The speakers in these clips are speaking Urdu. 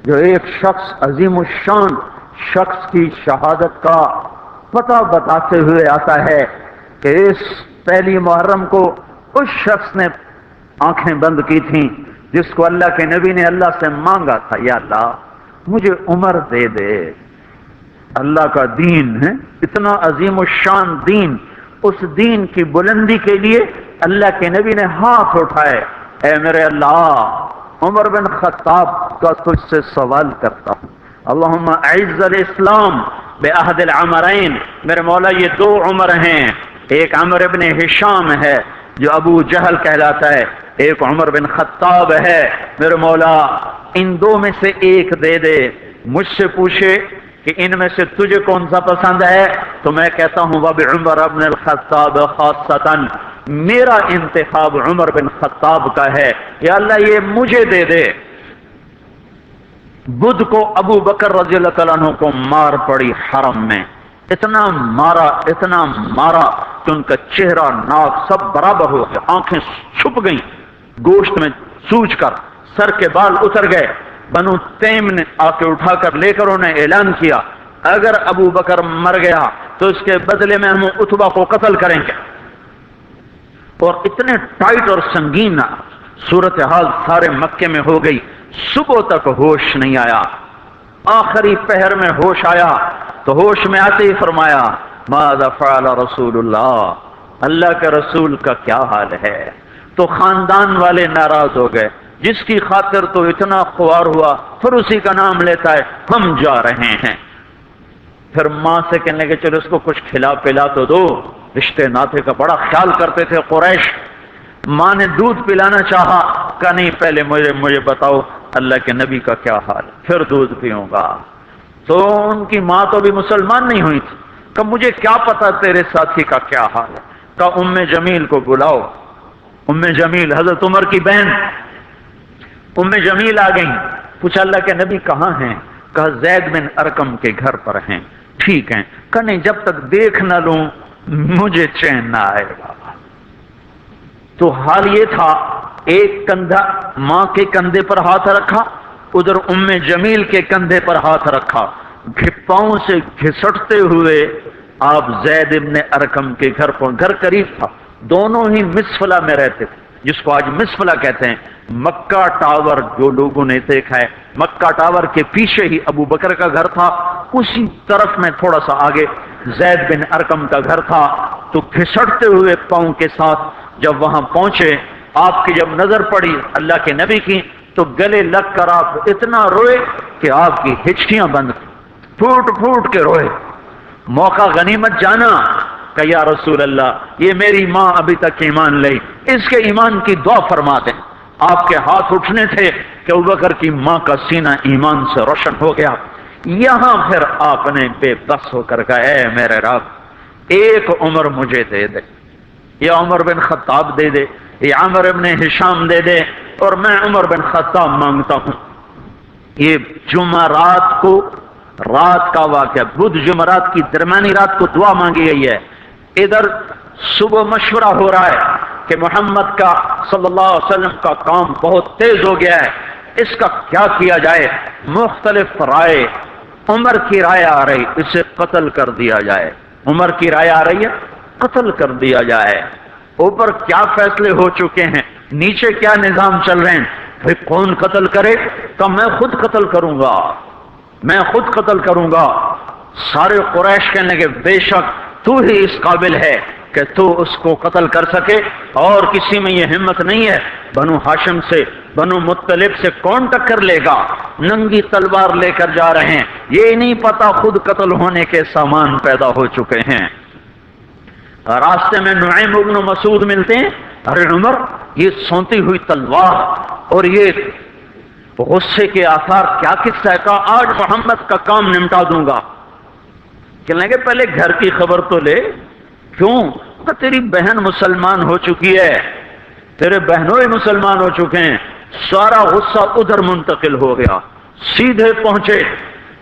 جو ایک شخص عظیم الشان شخص کی شہادت کا پتہ بتاتے ہوئے آتا ہے کہ اس پہلی محرم کو اس شخص نے آنکھیں بند کی تھیں جس کو اللہ کے نبی نے اللہ سے مانگا تھا، یا اللہ مجھے عمر دے دے۔ اللہ کا دین ہے اتنا عظیم الشان دین، اس دین کی بلندی کے لیے اللہ کے نبی نے ہاتھ اٹھائے، اے میرے اللہ عمر بن خطاب کا تجھ سے سوال کرتا ہوں، اللہم اعز الاسلام بعہد العمرین، میرے مولا یہ دو عمر ہیں، ایک عمر ابن ہشام ہے جو ابو جہل کہلاتا ہے، ایک عمر بن خطاب ہے، میرے مولا ان دو میں سے ایک دے دے۔ مجھ سے پوچھے کہ ان میں سے تجھے کون سا پسند ہے تو میں کہتا ہوں وبعمر بن الخطاب خاصتاً، میرا انتخاب عمر بن خطاب کا ہے، یا اللہ یہ مجھے دے دے۔ بدھ کو ابو بکر رضی اللہ تعالیٰ عنہ کو مار پڑی حرم میں، اتنا مارا کہ ان کا چہرہ ناک سب برابر ہو گئے، آنکھیں چھپ گئیں گوشت میں سوج کر، سر کے بال اتر گئے۔ بنو تیم نے آ کے اٹھا کر لے کر انہیں اعلان کیا اگر ابو بکر مر گیا تو اس کے بدلے میں ہم عتبہ کو قتل کریں گے، اور اتنے ٹائٹ اور سنگین صورتحال سارے مکے میں ہو گئی، صبح تک ہوش نہیں آیا، آخری پہر میں ہوش آیا تو ہوش میں آتے ہی فرمایا ماذا فعل رسول اللہ، اللہ کے رسول کا کیا حال ہے۔ تو خاندان والے ناراض ہو گئے، جس کی خاطر تو اتنا خوار ہوا پھر اسی کا نام لیتا ہے، ہم جا رہے ہیں۔ پھر ماں سے کہنے لگے چلو اس کو کچھ کھلا پلا تو دو، رشتے ناطے کا بڑا خیال کرتے تھے قریش۔ ماں نے دودھ پلانا چاہا، کہا نہیں پہلے مجھے بتاؤ اللہ کے نبی کا کیا حال، پھر دودھ پیوں گا۔ تو ان کی ماں تو بھی مسلمان نہیں ہوئی تھی، کہ مجھے کیا پتا تیرے ساتھی کا کیا حال ہے۔ کہا ام جمیل کو بلاؤ۔ ام جمیل حضرت عمر کی بہن ام جمیل آ گئیں، پوچھا اللہ کے نبی کہاں ہیں؟ کہا زید بن ارقم کے گھر پر ہیں۔ ٹھیک ہیں، کہا نہیں جب تک دیکھ نہ لوں مجھے چین نہ آئے گا۔ تو حال یہ تھا، ایک کندھا ماں کے کندھے پر ہاتھ رکھا، ادھر ام جمیل کے کندھے پر ہاتھ رکھا، پاؤں سے گھسٹتے ہوئے آپ زید ابن ارقم کے گھر پر، گھر قریب تھا، دونوں ہی مسفلہ میں رہتے تھے، جس کو آج مسفلہ کہتے ہیں۔ مکہ ٹاور جو لوگوں نے دیکھا ہے، مکہ ٹاور کے پیچھے ہی ابو بکر کا گھر تھا، اسی طرف میں تھوڑا سا آگے زید بن ارقم کا گھر تھا۔ تو گھسٹتے ہوئے پاؤں کے ساتھ جب وہاں پہنچے، آپ کی جب نظر پڑی اللہ کے نبی کی تو گلے لگ کر آپ اتنا روئے کہ آپ کی ہچکیاں بند، پھوٹ پھوٹ کے روئے۔ موقع غنیمت جانا کہ یا رسول اللہ یہ میری ماں ابھی تک ایمان لئی، اس کے ایمان کی دعا فرما دیں۔ آپ کے ہاتھ اٹھنے تھے کہ ابوبکر کی ماں کا سینہ ایمان سے روشن ہو گیا۔ یہاں پھر آپ نے بے بس ہو کر کہا اے میرے رب ایک عمر مجھے دے دے، یا عمر بن خطاب دے دے، یا عمر بن ہشام دے دے، اور میں عمر بن خطاب مانگتا ہوں۔ یہ جمعرات کو رات کا واقعہ، بدھ جمعرات کی درمیانی رات کو دعا مانگی گئی ہے۔ ادھر صبح مشورہ ہو رہا ہے کہ محمد کا صلی اللہ علیہ وسلم کا کام بہت تیز ہو گیا ہے، اس کا کیا کیا جائے؟ مختلف رائے، عمر کی رائے آ رہی اسے قتل کر دیا جائے، عمر کی رائے آ رہی ہے قتل کر دیا جائے۔ اوپر کیا فیصلے ہو چکے ہیں، نیچے کیا نظام چل رہے ہیں، پھر کون قتل کرے؟ تو میں خود قتل کروں گا، میں خود قتل کروں گا۔ سارے قریش کہنے لگے بے شک تو ہی اس قابل ہے کہ تو اس کو قتل کر سکے، اور کسی میں یہ ہمت نہیں ہے۔ بنو ہاشم سے، بنو مطلب سے کون ٹکر لے گا؟ ننگی تلوار لے کر جا رہے ہیں، یہ نہیں پتا خود قتل ہونے کے سامان پیدا ہو چکے ہیں۔ راستے میں نعیم بن مسعود ملتے ہیں، ارے عمر یہ سونتی ہوئی تلوار اور یہ غصے کے آثار کیا قصہ ہے؟ کہا آج محمد کا کام نمٹا دوں گا۔ کہنے لگے پہلے گھر کی خبر تو لے، کیوں؟ کہ تیری بہن مسلمان ہو چکی ہے، تیرے بہنوں ہی مسلمان ہو چکے ہیں۔ سارا غصہ ادھر منتقل ہو گیا، سیدھے پہنچے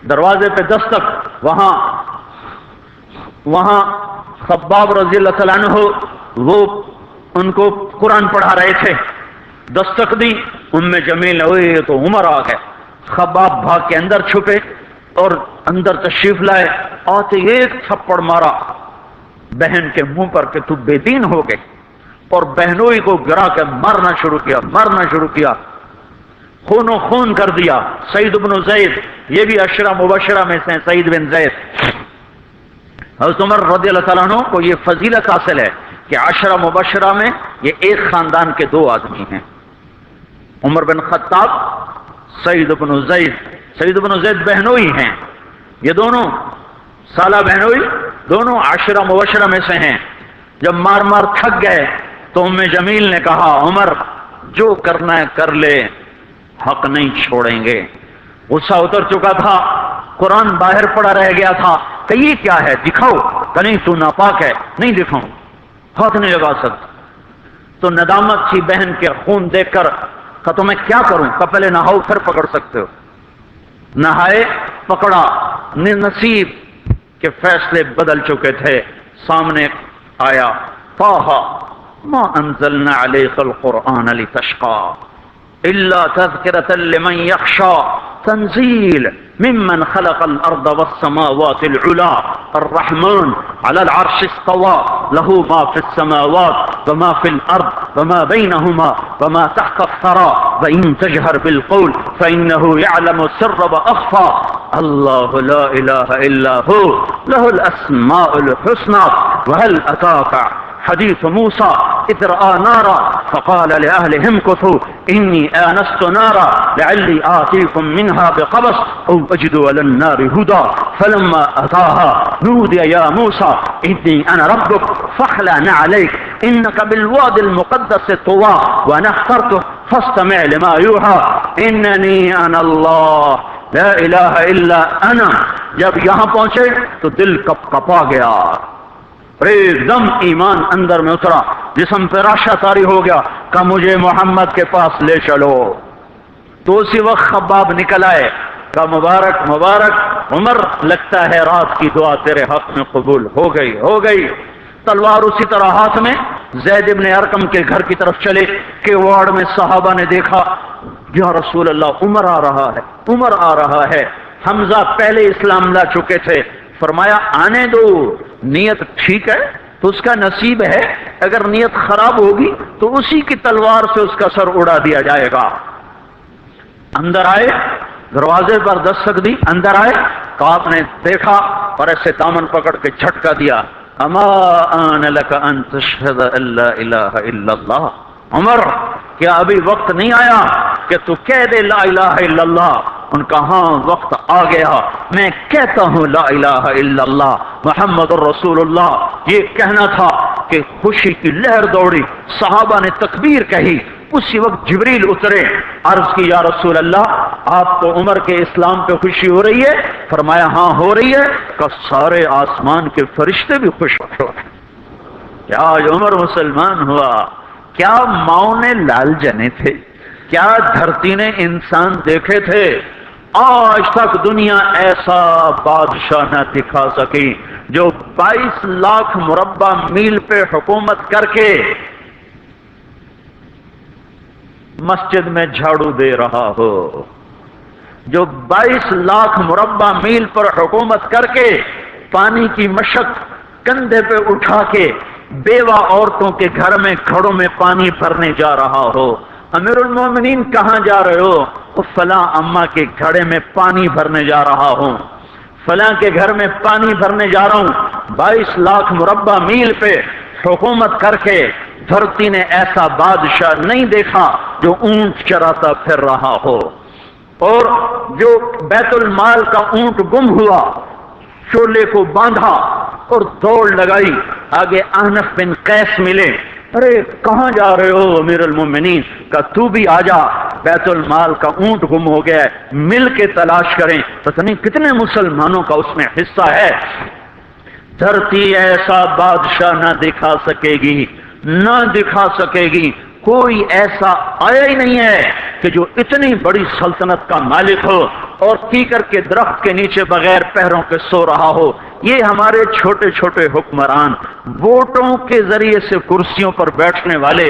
دروازے پہ دستک، وہاں خباب رضی اللہ تعالیٰ عنہ وہ ان کو قرآن پڑھا رہے تھے، دستک دی، ام جمیل ہوئے تو عمر آ گئے، خباب بھاگ کے اندر چھپے اور اندر تشریف لائے، آتے ایک تھپڑ مارا بہن کے منہ پر کہ تو بے دین ہو گئے، اور بہنوئی کو گرا کے مارنا شروع کیا، خون و خون کر دیا۔ سعید بن زید، یہ بھی عشرہ مبشرہ میں سے ہیں، سعید بن زید۔ حضرت عمر رضی اللہ تعالیٰ عنہ کو یہ فضیلت حاصل ہے کہ عشرہ مبشرہ میں یہ ایک خاندان کے دو آدمی ہیں، عمر بن خطاب، سعید بن زید۔ سعید بن زید بہنوئی ہیں، یہ دونوں سالہ بہنوئی، دونوں عشرہ مبشرہ میں سے ہیں۔ جب مار مار تھک گئے تو ام جمیل نے کہا عمر جو کرنا ہے کر لے، حق نہیں چھوڑیں گے۔ غصہ اتر چکا تھا، قرآن باہر پڑا رہ گیا تھا کہ یہ کیا ہے، دکھاؤ کہ نہیں تو ناپاک ہے، نہیں دکھاؤں، ہاتھ نہیں لگا سکتا۔ تو ندامت تھی بہن کے خون دیکھ کر کہ تو میں کیا کروں، کہ پہلے نہاؤ پھر پکڑ سکتے ہو۔ نہائے، پکڑا، نصیب کے فیصلے بدل چکے تھے۔ سامنے آیا طٰہ ما انزلنا علیک القرآن لتشقى الا تذکرة لمن یخشى تنزیل ممن خلق الارض والسماوات العلا الرحمن على العرش استوى له ما في السماوات وما في الارض وما بينهما وما تحت الثرى وان تجهر بالقول فانه يعلم السر واخفى الله لا اله الا هو له الاسماء الحسنى وهل اتاك حديث موسى إذ رأى نارا فقال لأهلهم كثوا إني آنست نارا لعلي آتيكم منها بقبس أو أجد على النار هدى فلما أتاها نودي يا موسى إني أنا ربك فاخلع نعليك إنك بالوادي المقدس طوى وأنا اخترتك فاستمع لما يوحى إنني أنا الله لا إله إلا أنا۔ جب یہاں پہنچے تو دل کپ کپا گیا، ایک دم ایمان اندر میں اترا، جسم پہ راشا طاری ہو گیا کہ مجھے محمد کے پاس لے چلو۔ تو اسی وقت خباب نکل آئے کہ مبارک مبارک عمر، لگتا ہے رات کی دعا تیرے حق میں قبول ہو گئی۔ تلوار اسی طرح ہاتھ میں زید ابن ارقم کے گھر کی طرف چلے کہ وارڈ میں صحابہ نے دیکھا یا رسول اللہ عمر آ رہا ہے۔ حمزہ پہلے اسلام لا چکے تھے، فرمایا آنے دو، نیت ٹھیک ہے تو اس کا نصیب ہے، اگر نیت خراب ہوگی تو اسی کی تلوار سے اس کا سر اڑا دیا جائے گا۔ اندر آئے، دروازے پر دستک دی، اندر آئے تو آپ نے دیکھا اور ایسے دامن پکڑ کے جھٹکا دیا، اما آن لک ان تشہد ان لا الہ الا اللہ۔ عمر، کیا ابھی وقت نہیں آیا کہ تو کہہ دے لا الہ الا اللہ؟ ان کا ہاں وقت آ گیا، میں کہتا ہوں لا الہ الا اللہ محمد الرسول اللہ۔ یہ کہنا تھا کہ خوشی کی لہر دوڑی، صحابہ نے تکبیر کہی، اسی وقت جبریل اترے، عرض کی یا رسول اللہ آپ کو عمر کے اسلام پہ خوشی ہو رہی ہے؟ فرمایا ہاں ہو رہی ہے، کہ سارے آسمان کے فرشتے بھی خوش ہو کیا آج عمر مسلمان ہوا؟ کیا ماؤں نے لال جنے تھے، کیا دھرتی نے انسان دیکھے تھے؟ آج تک دنیا ایسا بادشاہ نہ دکھا سکی جو 22 لاکھ مربع میل پہ حکومت کر کے مسجد میں جھاڑو دے رہا ہو، جو 22 لاکھ مربع میل پر حکومت کر کے پانی کی مشق کندھے پہ اٹھا کے بیوہ عورتوں کے گھر میں گھڑوں میں پانی بھرنے جا رہا ہو۔ امیر المومنین کہاں جا رہے ہو؟ فلاں اماں کے گھڑے میں پانی بھرنے جا رہا ہوں، فلاں کے گھر میں پانی بھرنے جا رہا ہوں۔ 22 لاکھ مربع میل پہ حکومت کر کے دھرتی نے ایسا بادشاہ نہیں دیکھا جو اونٹ چراتا پھر رہا ہو، اور جو بیت المال کا اونٹ گم ہوا، چولے کو باندھا اور دوڑ لگائی، آگے احنف بن قیس ملے، ارے کہاں جا رہے ہو امیر المومنین؟ کہ تو بھی آجا، بیت المال کا اونٹ گم ہو گیا ہے، مل کے تلاش کریں، پتہ نہیں کتنے مسلمانوں کا اس میں حصہ ہے۔ دھرتی ایسا بادشاہ نہ دکھا سکے گی، کوئی ایسا آیا ہی نہیں ہے کہ جو اتنی بڑی سلطنت کا مالک ہو اور کیکر کے درخت کے نیچے بغیر پیروں کے سو رہا ہو۔ یہ ہمارے چھوٹے چھوٹے حکمران، ووٹوں کے ذریعے سے کرسیوں پر بیٹھنے والے،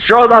14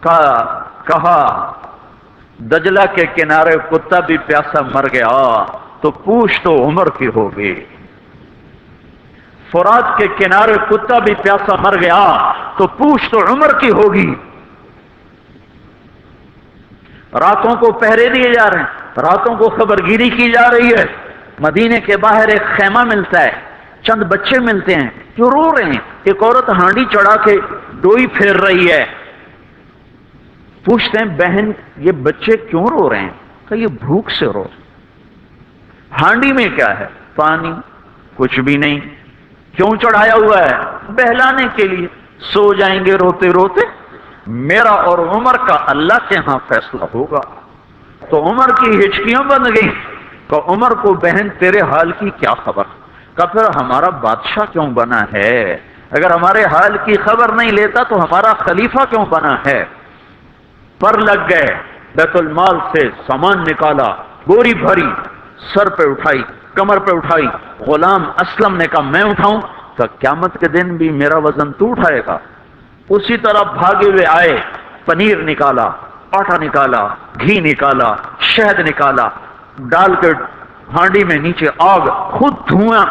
کہا دجلہ کے کنارے کتا بھی پیاسا مر گیا تو پوچھ تو عمر کی ہوگی، فرات کے کنارے کتا بھی پیاسا مر گیا تو پوچھ تو عمر کی ہوگی۔ راتوں کو پہرے دیے جا رہے ہیں، راتوں کو خبرگیری کی جا رہی ہے، مدینے کے باہر ایک خیمہ ملتا ہے، چند بچے ملتے ہیں جو رو رہے ہیں، ایک عورت ہانڈی چڑھا کے ڈوئی پھیر رہی ہے، پوچھتے ہیں بہن یہ بچے کیوں رو رہے ہیں؟ کہ یہ بھوک سے رو رہے ہیں۔ ہانڈی میں کیا ہے؟ پانی، کچھ بھی نہیں۔ کیوں چڑھایا ہوا ہے؟ بہلانے کے لیے، سو جائیں گے روتے روتے، میرا اور عمر کا اللہ کے ہاں فیصلہ ہوگا۔ تو عمر کی ہچکیاں بن گئی کہ عمر کو بہن تیرے حال کی کیا خبر؟ کہ پھر ہمارا بادشاہ کیوں بنا ہے؟ اگر ہمارے حال کی خبر نہیں لیتا تو ہمارا خلیفہ کیوں بنا ہے؟ پر لگ گئے، بیت المال سے سامان نکالا، بوری بھری، سر پہ اٹھائی، کمر پہ اٹھائی۔ غلام اسلم نے کہا میں اٹھاؤں؟ تو قیامت کے دن بھی میرا وزن تو اٹھائے گا۔ اسی طرح بھاگے ہوئے آئے، پنیر نکالا، آٹا نکالا، گھی نکالا، شہد نکالا، ڈال کے ہانڈی میں نیچے آگ، خود دھواں،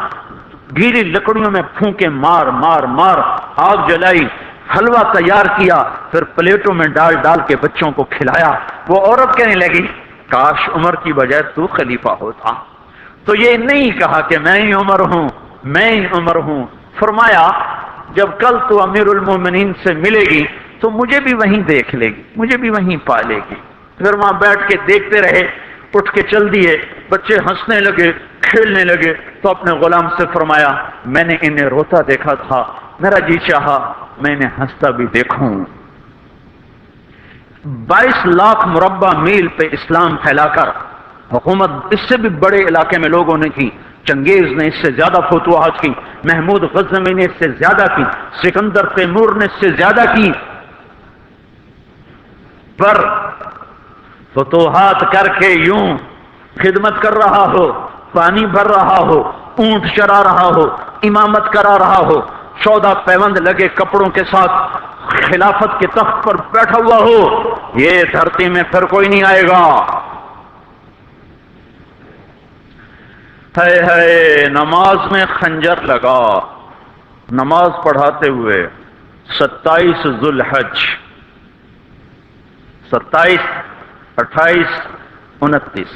گیلی لکڑیوں میں پھونکے مار مار مار آگ جلائی، حلوہ تیار کیا، پھر پلیٹوں میں ڈال ڈال کے بچوں کو کھلایا۔ وہ عورت کہنے لگی کاش عمر کی بجائے تو خلیفہ ہوتا۔ تو یہ نہیں کہا کہ میں ہی عمر ہوں، میں ہی عمر ہوں۔ فرمایا جب کل تو امیر المومنین سے ملے گی تو مجھے بھی وہیں دیکھ لے گی، مجھے بھی وہیں پا لے گی۔ پھر وہاں بیٹھ کے دیکھتے رہے، اٹھ کے چل دیے، بچے ہنسنے لگے، کھیلنے لگے۔ تو اپنے غلام سے فرمایا میں نے انہیں روتا دیکھا تھا، میرا جی چاہا میں انہیں ہنستا بھی دیکھوں۔ 22 لاکھ مربع میل پہ اسلام پھیلا کر حکومت اس سے بھی بڑے علاقے میں لوگوں نے کی۔ چنگیز نے اس سے زیادہ فتوحات کی، محمود غزنوی نے اس سے زیادہ کی، سکندر تیمور نے اس سے زیادہ کی، پر فتوحات کر کے یوں خدمت کر رہا ہو، پانی بھر رہا ہو، اونٹ چرا رہا ہو، امامت کرا رہا ہو، سودا پیوند لگے کپڑوں کے ساتھ خلافت کے تخت پر بیٹھا ہوا ہو، یہ دھرتی میں پھر کوئی نہیں آئے گا۔ ہے نماز میں خنجر لگا، نماز پڑھاتے ہوئے 27 ذوالحج، 27، 28، 29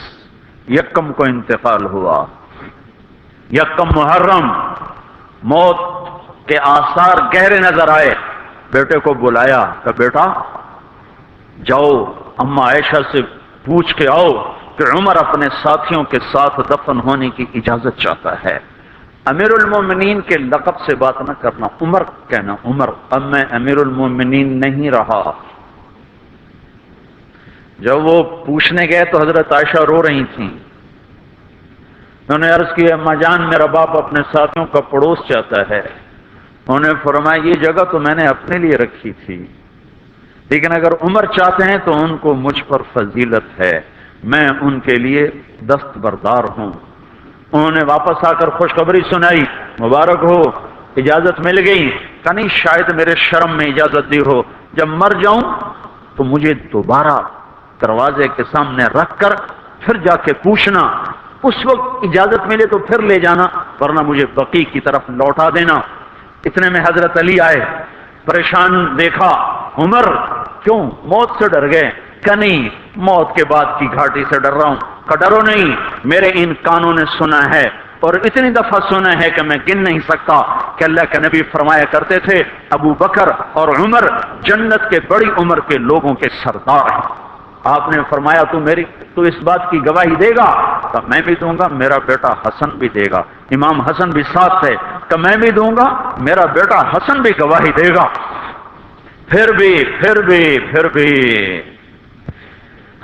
یکم کو انتقال ہوا۔ یکم محرم موت کے آثار گہرے نظر آئے، بیٹے کو بلایا کہ بیٹا جاؤ اما عائشہ سے پوچھ کے آؤ کہ عمر اپنے ساتھیوں کے ساتھ دفن ہونے کی اجازت چاہتا ہے۔ امیر المومنین کے لقب سے بات نہ کرنا، عمر کہنا، عمر، اب میں امیر المومنین نہیں رہا۔ جب وہ پوچھنے گئے تو حضرت عائشہ رو رہی تھیں، انہوں نے عرض کی اما جان میرا باپ اپنے ساتھیوں کا پڑوس چاہتا ہے۔ انہوں نے فرمایا یہ جگہ تو میں نے اپنے لیے رکھی تھی، لیکن اگر عمر چاہتے ہیں تو ان کو مجھ پر فضیلت ہے، میں ان کے لیے دستبردار ہوں۔ انہوں نے واپس آ کر خوشخبری سنائی، مبارک ہو اجازت مل گئی۔ کہ نہیں شاید میرے شرم میں اجازت دی ہو، جب مر جاؤں تو مجھے دوبارہ دروازے کے سامنے رکھ کر پھر جا کے پوچھنا، اس وقت اجازت ملے تو پھر لے جانا، ورنہ مجھے بقیع کی طرف لوٹا دینا۔ اتنے میں حضرت علی آئے، پریشان دیکھا، عمر کیوں موت سے ڈر گئے؟ کہ نہیں موت کے بعد کی گھاٹی سے ڈر رہا ہوں۔ کہ ڈرو نہیں، میرے ان کانوں نے سنا ہے اور اتنی دفعہ سنا ہے کہ میں گن نہیں سکتا کہ اللہ کے نبی فرمایا کرتے تھے ابو بکر اور عمر جنت کے بڑی عمر کے لوگوں کے سردار ہیں۔ آپ نے فرمایا تو اس بات کی گواہی دے گا؟ تو میں بھی دوں گا، میرا بیٹا حسن بھی دے گا۔ امام حسن بھی ساتھ تھے کہ میں بھی دوں گا، میرا بیٹا حسن بھی گواہی دے گا۔ پھر بھی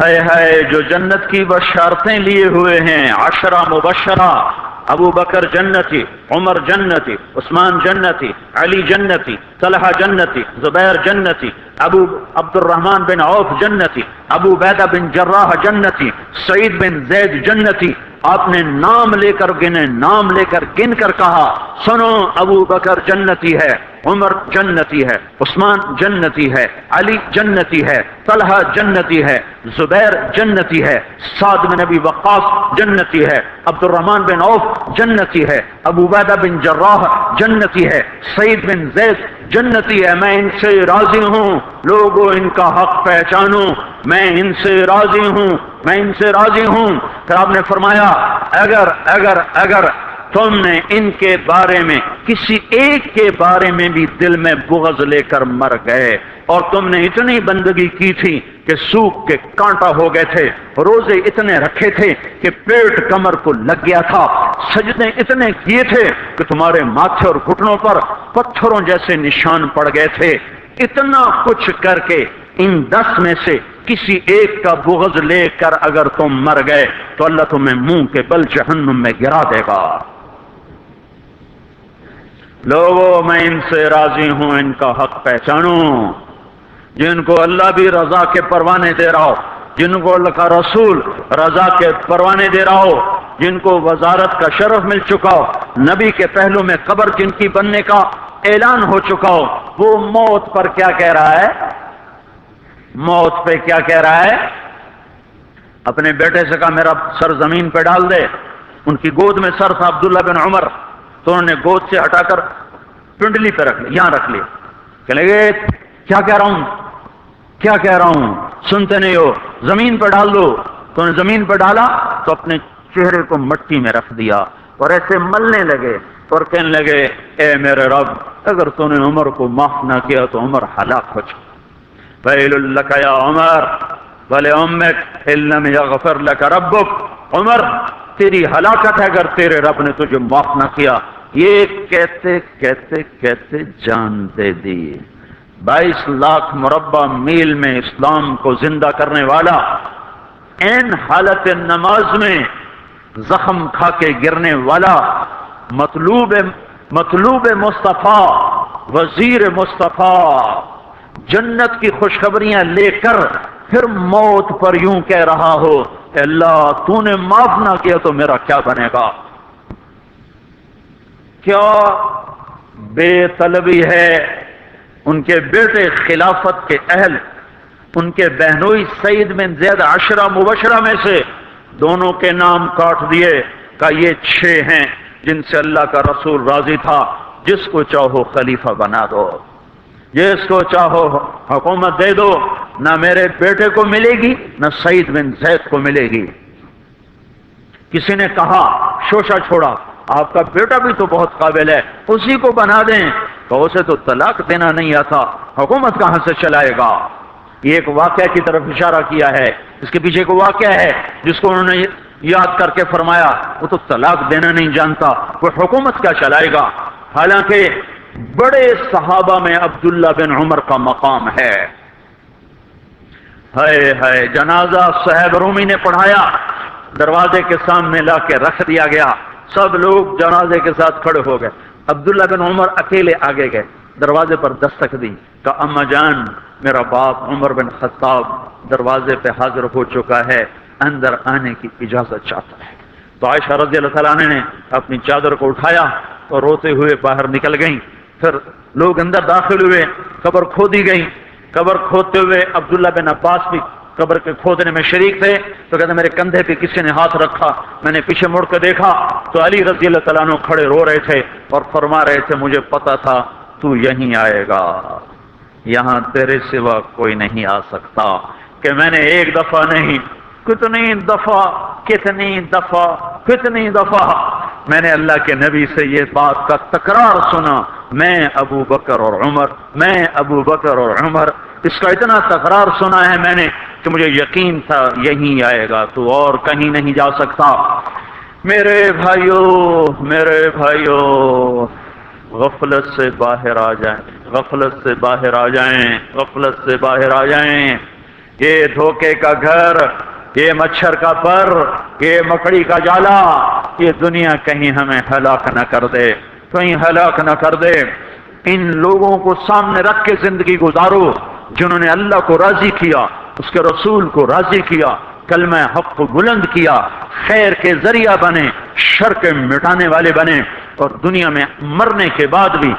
ہے جو جنت کی بشارتیں لیے ہوئے ہیں، 10 مبشرہ، ابو بکر جنتی، عمر جنتی، عثمان جنتی، علی جنتی، طلحہ جنتی، زبیر جنتی، ابو عبد الرحمن بن عوف جنتی، ابو عبیدہ بن جراح جنتی، سعید بن زید جنتی، آپ نے نام لے کر گنے، نام لے کر گن کر کہا سنو ابو بکر جنتی ہے، عمر جنتی ہے، عثمان جنتی ہے، علی جنتی ہے، طلحہ جنتی ہے، زبیر جنتی ہے، سعد بن ابی وقاص جنتی ہے، عبد الرحمن بن عوف جنتی ہے، ابو عبیدہ بن جراح جنتی ہے، سعید بن زید جنتی ہے، میں ان سے راضی ہوں، لوگوں ان کا حق پہچانو، میں ان سے راضی ہوں، میں ان سے راضی ہوں۔ پھر آپ نے فرمایا اگر تم نے ان کے بارے میں کسی ایک کے بارے میں بھی دل میں بغض لے کر مر گئے، اور تم نے اتنی بندگی کی تھی کہ سوکھ کے کانٹا ہو گئے تھے، روزے اتنے رکھے تھے کہ پیٹ کمر کو لگ گیا تھا، سجدے اتنے کیے تھے کہ تمہارے ماتھے اور گھٹنوں پر پتھروں جیسے نشان پڑ گئے تھے، اتنا کچھ کر کے ان 10 میں سے کسی ایک کا بغض لے کر اگر تم مر گئے تو اللہ تمہیں منہ کے بل جہنم میں گرا دے گا۔ لوگوں میں ان سے راضی ہوں، ان کا حق پہچانو، جن کو اللہ بھی رضا کے پروانے دے رہا ہو، جن کو اللہ کا رسول رضا کے پروانے دے رہا ہو، جن کو وزارت کا شرف مل چکا ہو، نبی کے پہلو میں قبر جن کی بننے کا اعلان ہو چکا ہو، وہ موت پر کیا کہہ رہا ہے؟ موت پہ کیا کہہ رہا ہے؟ اپنے بیٹے سے کہا میرا سر زمین پہ ڈال دے، ان کی گود میں سر تھا عبداللہ بن عمر، تو انہوں نے گود سے ہٹا کر پنڈلی پہ رکھ لیا، یہاں رکھ لیا، کہ لگے کیا کہہ رہا ہوں، کیا کہہ رہا ہوں، سنتے نہیں ہو، زمین پہ ڈال دو۔ تو انہوں نے زمین پہ ڈالا تو اپنے چہرے کو مٹی میں رکھ دیا اور ایسے ملنے لگے اور کہنے لگے اے میرے رب، اگر تو نے عمر کو معاف نہ کیا تو عمر ہلاک ہو جائے۔ ویل لک یا عمر ولامک ان لم یغفر لک ربک، عمر تیری ہلاکت ہے اگر تیرے رب نے تجھے معاف نہ کیا۔ یہ کہتے کہتے کہتے جان دے دی۔ 22 لاکھ مربع میل میں اسلام کو زندہ کرنے والا این حالت نماز میں زخم کھا کے گرنے والا، مطلوب مصطفیٰ، وزیر مصطفیٰ، جنت کی خوشخبریاں لے کر پھر موت پر یوں کہہ رہا ہو کہ اللہ تو نے معاف نہ کیا تو میرا کیا بنے گا۔ کیا بے طلبی ہے۔ ان کے بیٹے خلافت کے اہل، ان کے بہنوئی سعید بن زید 10 مبشرہ میں سے دونوں کے نام کاٹ دیے کہ یہ 6 ہیں جن سے اللہ کا رسول راضی تھا، جس کو چاہو خلیفہ بنا دو، جس کو چاہو حکومت دے دو، نہ میرے بیٹے کو ملے گی نہ سعید بن زید کو ملے گی۔ کسی نے کہا شوشہ چھوڑا، آپ کا بیٹا بھی تو بہت قابل ہے، اسی کو بنا دیں، تو اسے تو طلاق دینا نہیں آتا، حکومت کہاں سے چلائے گا۔ یہ ایک واقعہ کی طرف اشارہ کیا ہے، اس کے پیچھے کوئی واقعہ ہے جس کو انہوں نے یاد کر کے فرمایا وہ تو طلاق دینا نہیں جانتا، وہ حکومت کیا چلائے گا۔ حالانکہ بڑے صحابہ میں عبداللہ بن عمر کا مقام ہے۔ ہے جنازہ صہیب رومی نے پڑھایا، دروازے کے سامنے لا کے رکھ دیا گیا، سب لوگ جنازے کے ساتھ کھڑے ہو گئے، عبداللہ بن عمر اکیلے آگے گئے، دروازے پر دستک دی، کہا اما جان میرا باپ عمر بن خطاب دروازے پہ حاضر ہو چکا ہے، اندر آنے کی اجازت چاہتا ہے۔ تو عائشہ رضی اللہ تعالیٰ عنہ نے اپنی چادر کو اٹھایا اور روتے ہوئے باہر نکل گئیں۔ پھر لوگ اندر داخل ہوئے، قبر کھودی گئی، قبر کھودتے ہوئے عبداللہ بن عباس بھی قبر کے کھودنے میں شریک تھے، تو کہتے میرے کندھے پہ کسی نے ہاتھ رکھا، میں نے پیچھے مڑ کے دیکھا تو علی رضی اللہ تعالیٰ عنہ کھڑے رو رہے تھے اور فرما رہے تھے مجھے پتا تھا تو یہیں آئے گا، یہاں تیرے سوا کوئی نہیں آ سکتا۔ کہ میں نے ایک دفعہ نہیں کتنی دفعہ میں نے اللہ کے نبی سے یہ بات کا تکرار سنا، میں ابو بکر اور عمر، اس کا اتنا تکرار سنا ہے میں نے کہ مجھے یقین تھا یہیں آئے گا، تو اور کہیں نہیں جا سکتا۔ میرے بھائیو غفلت سے باہر آ جائیں، غفلت سے باہر آ جائیں۔ یہ دھوکے کا گھر، یہ مچھر کا پر، یہ مکڑی کا جالا، یہ دنیا کہیں ہمیں ہلاک نہ کر دے۔ ان لوگوں کو سامنے رکھ کے زندگی گزارو جنہوں نے اللہ کو راضی کیا، اس کے رسول کو راضی کیا، کلمہ حق کو بلند کیا، خیر کے ذریعہ بنے، شر کے مٹانے والے بنے، اور دنیا میں مرنے کے بعد بھی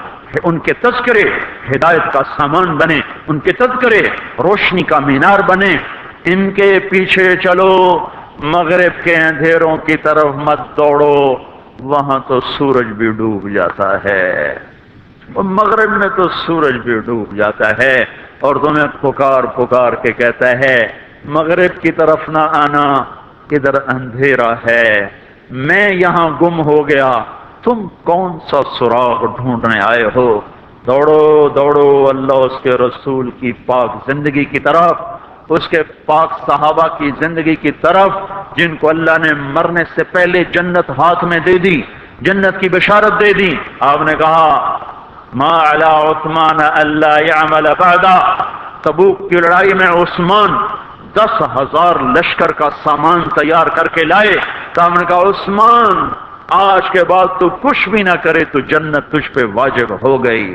ان کے تذکرے ہدایت کا سامان بنے، ان کے تذکرے روشنی کا مینار بنے۔ ان کے پیچھے چلو، مغرب کے اندھیروں کی طرف مت دوڑو، وہاں تو سورج بھی ڈوب جاتا ہے، مغرب میں تو سورج بھی ڈوب جاتا ہے، اور تمہیں پکار پکار کے کہتا ہے مغرب کی طرف نہ آنا، ادھر اندھیرا ہے، میں یہاں گم ہو گیا، تم کون سا سراغ ڈھونڈنے آئے ہو؟ دوڑو دوڑو اللہ اس کے رسول کی پاک زندگی کی طرف، اس کے پاک صحابہ کی زندگی کی طرف، جن کو اللہ نے مرنے سے پہلے جنت ہاتھ میں دے دی، جنت کی بشارت دے دی۔ آپ نے کہا ما علی عثمان الا یعمل بعدا، تبوک کی لڑائی میں عثمان 10,000 لشکر کا سامان تیار کر کے لائے، تو ہم نے کہا عثمان آج کے بعد تو کچھ بھی نہ کرے تو جنت تجھ پہ واجب ہو گئی۔